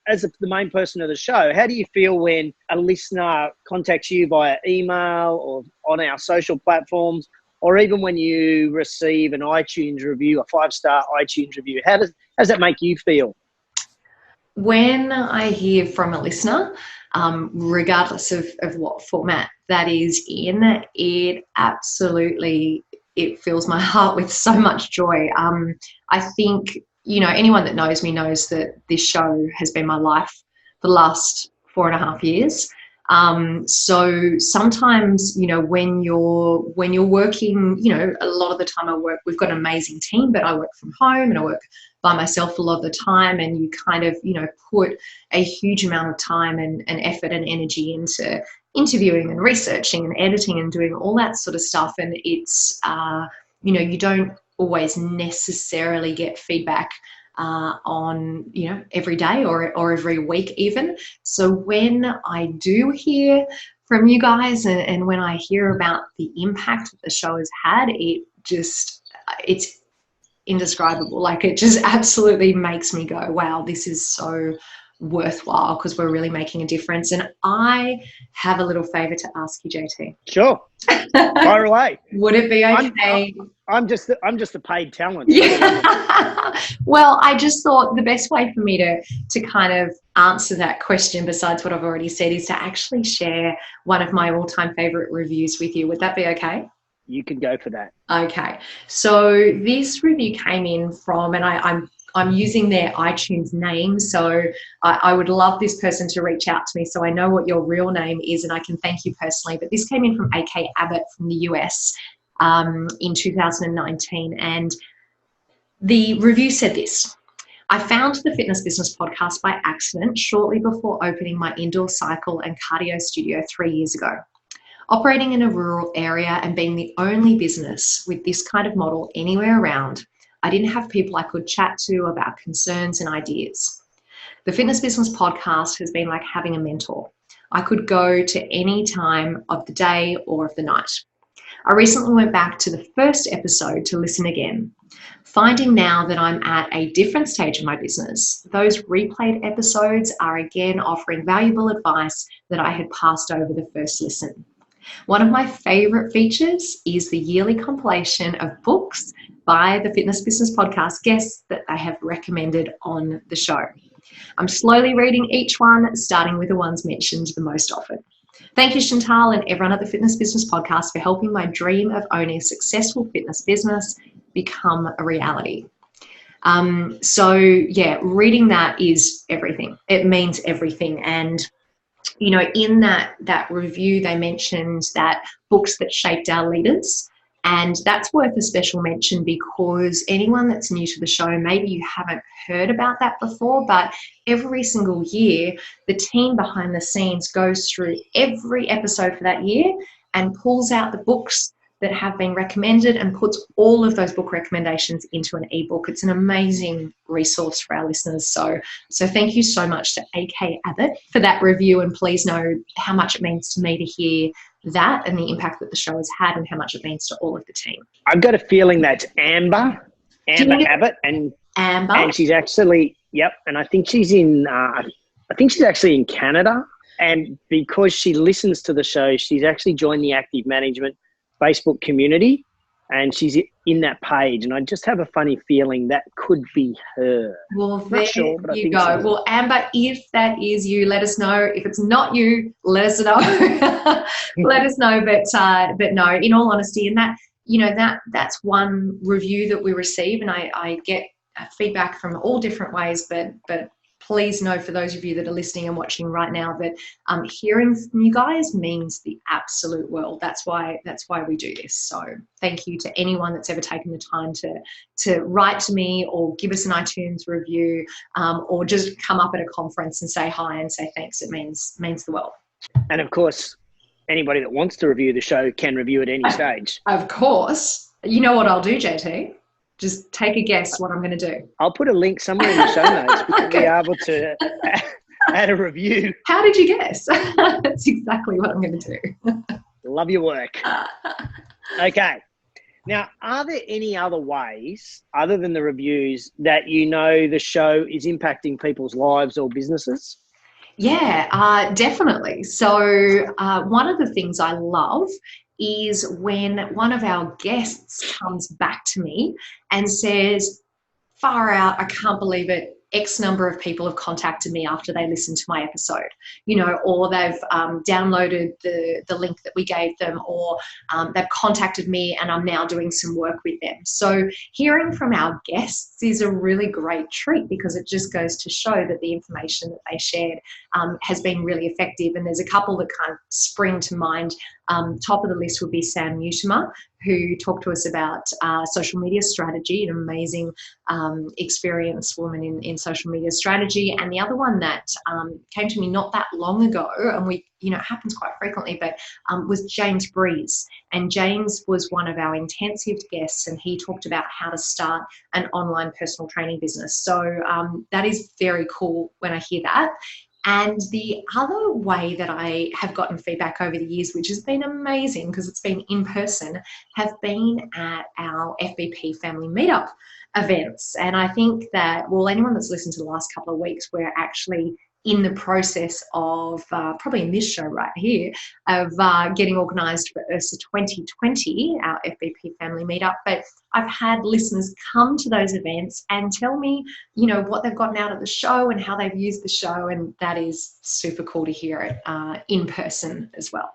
As the main person of the show, how do you feel when a listener contacts you via email or on our social platforms, or even when you receive an iTunes review, a 5-star iTunes review? How does that make you feel? When I hear from a listener, regardless of what format that is in, it absolutely, it fills my heart with so much joy. I think, anyone that knows me knows that this show has been my life for the last 4.5 years. So sometimes, when you're working, a lot of the time we've got an amazing team, but I work from home and I work by myself a lot of the time, and you kind of, put a huge amount of time and effort and energy into interviewing and researching and editing and doing all that sort of stuff. And it's, you don't always necessarily get feedback on, every day or every week even. So when I do hear from you guys and when I hear about the impact that the show has had, it's indescribable. Like, it just absolutely makes me go, wow, this is so worthwhile because we're really making a difference. And I have a little favor to ask you, JT. Sure. Fire away. Would it be okay? I'm just a paid talent. Yeah. Well, I just thought the best way for me to kind of answer that question, besides what I've already said, is to actually share one of my all-time favorite reviews with you. Would that be okay? You can go for that. Okay. So this review came in from, and I'm using their iTunes name, so I would love this person to reach out to me so I know what your real name is and I can thank you personally. But this came in from AK Abbott from the US in 2019, and the review said this: I found the Fitness Business Podcast by accident shortly before opening my indoor cycle and cardio studio 3 years ago. Operating in a rural area and being the only business with this kind of model anywhere around, I didn't have people I could chat to about concerns and ideas. The Fitness Business Podcast has been like having a mentor. I could go to any time of the day or of the night. I recently went back to the first episode to listen again, finding now that I'm at a different stage of my business. Those replayed episodes are again offering valuable advice that I had passed over the first listen. One of my favorite features is the yearly compilation of books by the Fitness Business Podcast guests that they have recommended on the show. I'm slowly reading each one, starting with the ones mentioned the most often. Thank you, Chantal, and everyone at the Fitness Business Podcast for helping my dream of owning a successful fitness business become a reality. So yeah, reading that is everything. It means everything. And in that review, they mentioned that books that shaped our leaders. And that's worth a special mention because anyone that's new to the show, maybe you haven't heard about that before, but every single year, the team behind the scenes goes through every episode for that year and pulls out the books that have been recommended and puts all of those book recommendations into an ebook. It's an amazing resource for our listeners. So thank you so much to AK Abbott for that review, and please know how much it means to me to hear that and the impact that the show has had and how much it means to all of the team. I've got a feeling that's Amber Abbott, and she's actually, yep, and I think she's actually in Canada, and because she listens to the show, she's actually joined the Active Management Facebook community, and she's in that page, and I just have a funny feeling that could be her. Well, there you go. So. Well, Amber, if that is you, let us know. If it's not you, let us know. Let us know. But no, in all honesty, and that's one review that we receive, and I get feedback from all different ways, but please know, for those of you that are listening and watching right now, that hearing from you guys means the absolute world. That's why we do this. So thank you to anyone that's ever taken the time to write to me or give us an iTunes review, or just come up at a conference and say hi and say thanks. It means the world. And of course, anybody that wants to review the show can review at any stage. Of course. You know what I'll do, JT? Just take a guess what I'm going to do. I'll put a link somewhere in the show notes. We can be able to add a review. How did you guess? That's exactly what I'm going to do. Love your work. Okay. Now, are there any other ways, other than the reviews, that you know the show is impacting people's lives or businesses? Yeah, definitely. So one of the things I love is when one of our guests comes back to me and says, far out, I can't believe it. X number of people have contacted me after they listened to my episode, or they've downloaded the link that we gave them, or they've contacted me and I'm now doing some work with them. So hearing from our guests is a really great treat, because it just goes to show that the information that they shared has been really effective. And there's a couple that kind of spring to mind. Top of the list would be Sam Mutimer, who talked to us about social media strategy, an amazing experienced woman in social media strategy. And the other one that came to me not that long ago, and it happens quite frequently, but was James Breeze. And James was one of our intensive guests, and he talked about how to start an online personal training business. So that is very cool when I hear that. And the other way that I have gotten feedback over the years, which has been amazing because it's been in person, have been at our FBP family meetup events. And I think that, well, anyone that's listened to the last couple of weeks, we're actually in the process of, probably in this show right here, of getting organised for URSA 2020, our FBP family meetup. But I've had listeners come to those events and tell me, what they've gotten out of the show and how they've used the show. And that is super cool to hear it in person as well.